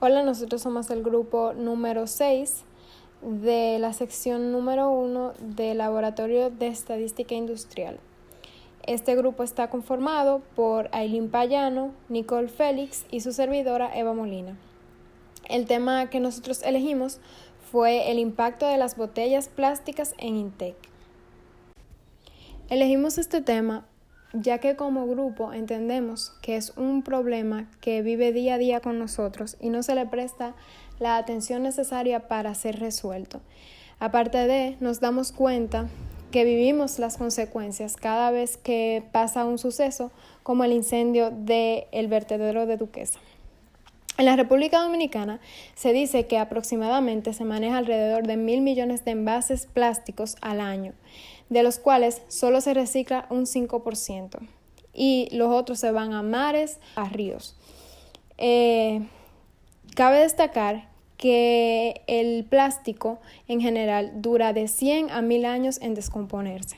Hola, nosotros somos el grupo número 6 de la sección número 1 del Laboratorio de Estadística Industrial. Este grupo está conformado por Ailín Payano, Nicole Félix y su servidora Eva Molina. El tema que nosotros elegimos fue el impacto de las botellas plásticas en INTEC. Elegimos este tema ya que como grupo entendemos que es un problema que vive día a día con nosotros y no se le presta la atención necesaria para ser resuelto. Aparte de, nos damos cuenta que vivimos las consecuencias cada vez que pasa un suceso como el incendio del vertedero de Duquesa. En la República Dominicana se dice que aproximadamente se maneja alrededor de 1.000 millones de envases plásticos al año, de los cuales solo se recicla un 5% y los otros se van a mares, a ríos. Cabe destacar que el plástico en general dura de 100 a 1.000 años en descomponerse.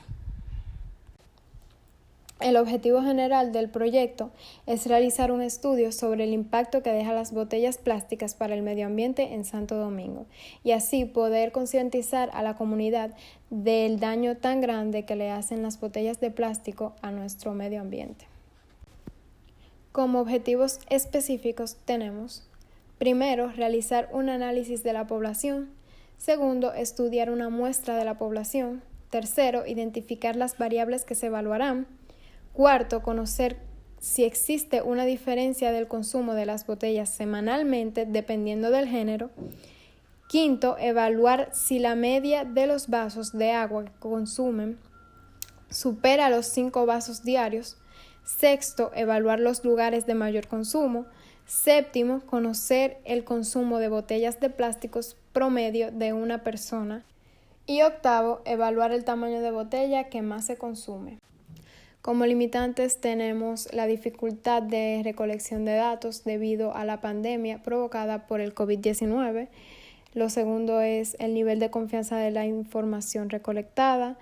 El objetivo general del proyecto es realizar un estudio sobre el impacto que dejan las botellas plásticas para el medio ambiente en Santo Domingo y así poder concientizar a la comunidad del daño tan grande que le hacen las botellas de plástico a nuestro medio ambiente. Como objetivos específicos tenemos: primero, realizar un análisis de la población; segundo, estudiar una muestra de la población; tercero, identificar las variables que se evaluarán; cuarto, conocer si existe una diferencia del consumo de las botellas semanalmente dependiendo del género; quinto, evaluar si la media de los vasos de agua que consumen supera los 5 vasos diarios; sexto, evaluar los lugares de mayor consumo; séptimo, conocer el consumo de botellas de plásticos promedio de una persona; y octavo, evaluar el tamaño de botella que más se consume. Como limitantes tenemos la dificultad de recolección de datos debido a la pandemia provocada por el COVID-19. Lo segundo es el nivel de confianza de la información recolectada.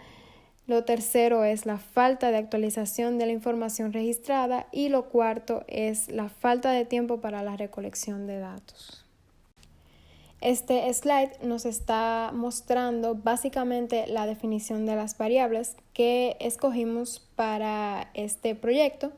Lo tercero es la falta de actualización de la información registrada. Y lo cuarto es la falta de tiempo para la recolección de datos. Este slide nos está mostrando básicamente la definición de las variables que escogimos para este proyecto.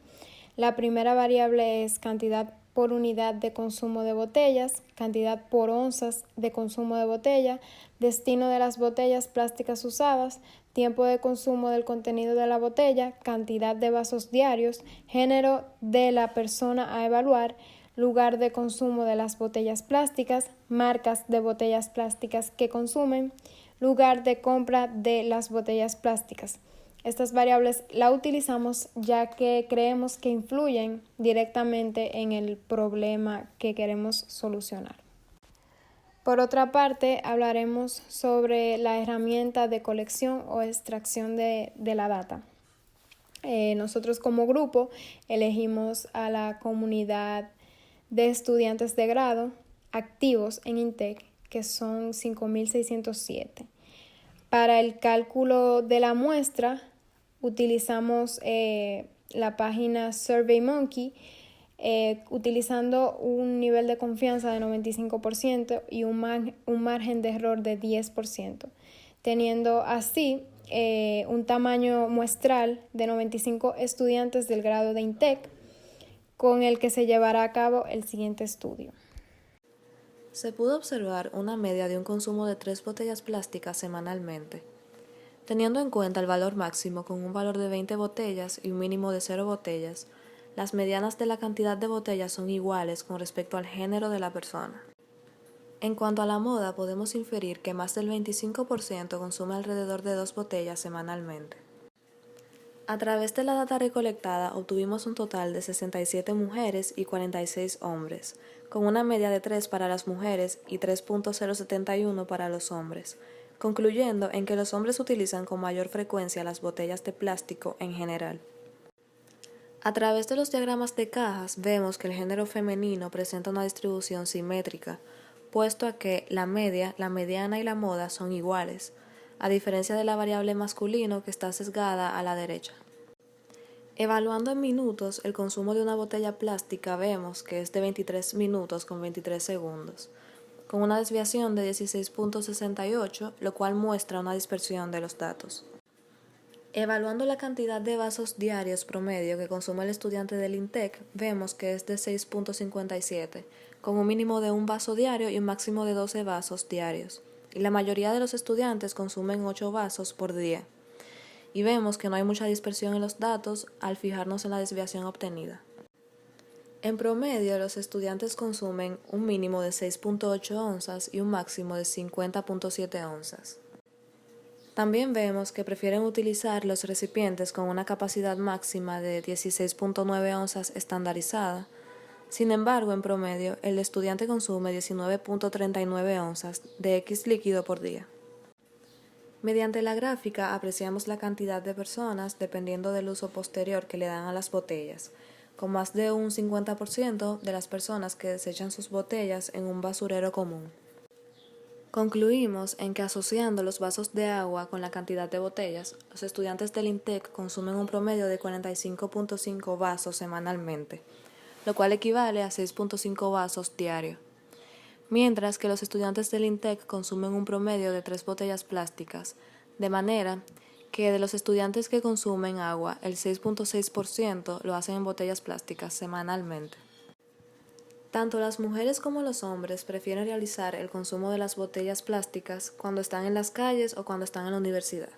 La primera variable es cantidad por unidad de consumo de botellas, cantidad por onzas de consumo de botella, destino de las botellas plásticas usadas, tiempo de consumo del contenido de la botella, cantidad de vasos diarios, género de la persona a evaluar, lugar de consumo de las botellas plásticas, marcas de botellas plásticas que consumen, lugar de compra de las botellas plásticas. Estas variables las utilizamos ya que creemos que influyen directamente en el problema que queremos solucionar. Por otra parte, hablaremos sobre la herramienta de colección o extracción de la data. Nosotros como grupo elegimos a la comunidad de estudiantes de grado activos en INTEC, que son 5.607. Para el cálculo de la muestra utilizamos la página SurveyMonkey, utilizando un nivel de confianza de 95% y un margen de error de 10%, teniendo así un tamaño muestral de 95 estudiantes del grado de INTEC, con el que se llevará a cabo el siguiente estudio. Se pudo observar una media de un consumo de 3 botellas plásticas semanalmente. Teniendo en cuenta el valor máximo con un valor de 20 botellas y un mínimo de 0 botellas, las medianas de la cantidad de botellas son iguales con respecto al género de la persona. En cuanto a la moda, podemos inferir que más del 25% consume alrededor de 2 botellas semanalmente. A través de la data recolectada obtuvimos un total de 67 mujeres y 46 hombres, con una media de 3 para las mujeres y 3.071 para los hombres, concluyendo en que los hombres utilizan con mayor frecuencia las botellas de plástico en general. A través de los diagramas de cajas vemos que el género femenino presenta una distribución simétrica, puesto a que la media, la mediana y la moda son iguales, a diferencia de la variable masculino que está sesgada a la derecha. Evaluando en minutos el consumo de una botella plástica, vemos que es de 23 minutos con 23 segundos, con una desviación de 16.68, lo cual muestra una dispersión de los datos. Evaluando la cantidad de vasos diarios promedio que consume el estudiante del INTEC, vemos que es de 6.57, con un mínimo de un vaso diario y un máximo de 12 vasos diarios, y la mayoría de los estudiantes consumen 8 vasos por día. Y vemos que no hay mucha dispersión en los datos al fijarnos en la desviación obtenida. En promedio, los estudiantes consumen un mínimo de 6.8 onzas y un máximo de 50.7 onzas. También vemos que prefieren utilizar los recipientes con una capacidad máxima de 16.9 onzas estandarizada. Sin embargo, en promedio, el estudiante consume 19.39 onzas de X líquido por día. Mediante la gráfica apreciamos la cantidad de personas dependiendo del uso posterior que le dan a las botellas, con más de un 50% de las personas que desechan sus botellas en un basurero común. Concluimos en que asociando los vasos de agua con la cantidad de botellas, los estudiantes del INTEC consumen un promedio de 45.5 vasos semanalmente, lo cual equivale a 6.5 vasos diarios. Mientras que los estudiantes del INTEC consumen un promedio de 3 botellas plásticas, de manera que de los estudiantes que consumen agua, el 6.6% lo hacen en botellas plásticas semanalmente. Tanto las mujeres como los hombres prefieren realizar el consumo de las botellas plásticas cuando están en las calles o cuando están en la universidad.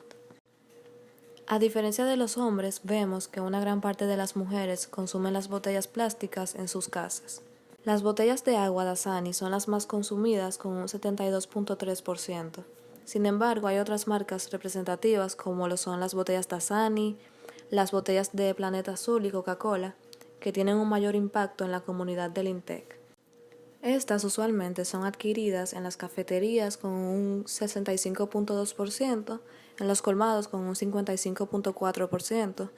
A diferencia de los hombres, vemos que una gran parte de las mujeres consumen las botellas plásticas en sus casas. Las botellas de agua Dasani son las más consumidas con un 72.3%. Sin embargo, hay otras marcas representativas como lo son las botellas Dasani, las botellas de Planeta Azul y Coca-Cola, que tienen un mayor impacto en la comunidad del INTEC. Estas usualmente son adquiridas en las cafeterías con un 65.2%, en los colmados con un 55.4%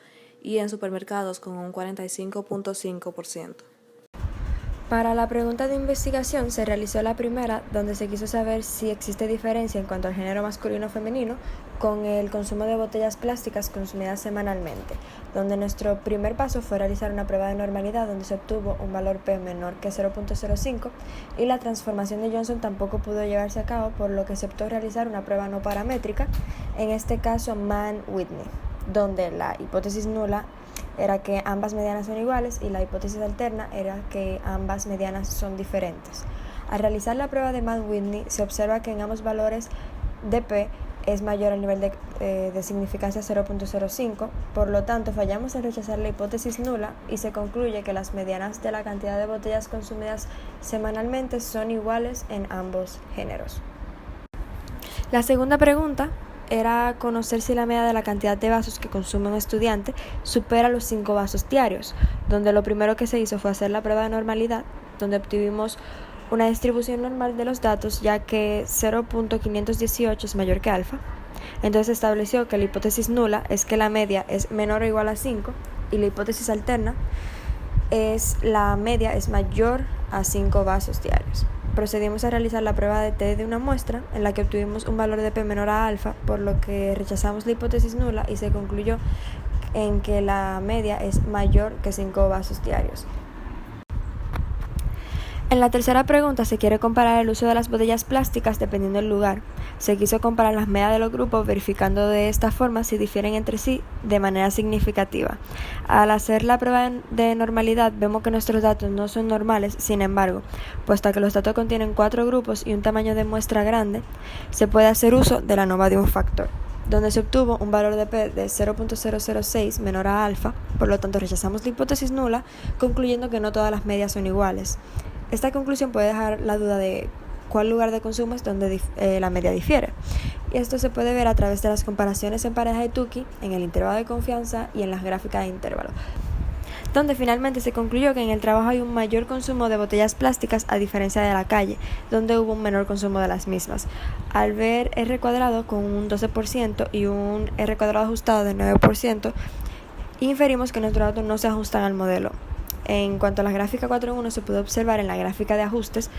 y en supermercados con un 45.5%. Para la pregunta de investigación se realizó la primera, donde se quiso saber si existe diferencia en cuanto al género masculino o femenino con el consumo de botellas plásticas consumidas semanalmente, donde nuestro primer paso fue realizar una prueba de normalidad donde se obtuvo un valor P menor que 0.05 y la transformación de Johnson tampoco pudo llevarse a cabo, por lo que se optó realizar una prueba no paramétrica, en este caso Mann-Whitney, donde la hipótesis nula era que ambas medianas son iguales y la hipótesis alterna era que ambas medianas son diferentes. Al realizar la prueba de Mann-Whitney se observa que en ambos valores de P es mayor al nivel de significancia 0.05, por lo tanto fallamos en rechazar la hipótesis nula y se concluye que las medianas de la cantidad de botellas consumidas semanalmente son iguales en ambos géneros. La segunda pregunta era conocer si la media de la cantidad de vasos que consume un estudiante supera los 5 vasos diarios, donde lo primero que se hizo fue hacer la prueba de normalidad, donde obtuvimos una distribución normal de los datos, ya que 0.518 es mayor que alfa. Entonces se estableció que la hipótesis nula es que la media es menor o igual a 5 y la hipótesis alterna es la media es mayor a 5 vasos diarios. Procedimos a realizar la prueba de T de una muestra en la que obtuvimos un valor de P menor a alfa, por lo que rechazamos la hipótesis nula y se concluyó en que la media es mayor que 5 vasos diarios. En la tercera pregunta se quiere comparar el uso de las botellas plásticas dependiendo del lugar. Se quiso comparar las medias de los grupos, verificando de esta forma si difieren entre sí de manera significativa. Al hacer la prueba de normalidad vemos que nuestros datos no son normales. Sin embargo, puesto que los datos contienen 4 grupos y un tamaño de muestra grande, se puede hacer uso de la ANOVA de un factor, donde se obtuvo un valor de P de 0.006 menor a alfa. Por lo tanto, rechazamos la hipótesis nula, concluyendo que no todas las medias son iguales. Esta conclusión puede dejar la duda de cuál lugar de consumo es donde la media difiere. Y esto se puede ver a través de las comparaciones en pareja de Tukey, en el intervalo de confianza y en las gráficas de intervalo, donde finalmente se concluyó que en el trabajo hay un mayor consumo de botellas plásticas a diferencia de la calle, donde hubo un menor consumo de las mismas. Al ver R cuadrado con un 12% y un R cuadrado ajustado de 9%, inferimos que nuestros datos no se ajustan al modelo. En cuanto a la gráfica 4.1, se puede observar en la gráfica de ajustes,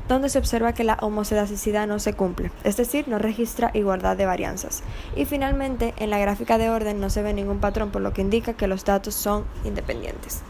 donde se observa que la homocedasicidad no se cumple, es decir, no registra igualdad de varianzas. Y finalmente, en la gráfica de orden no se ve ningún patrón, por lo que indica que los datos son independientes.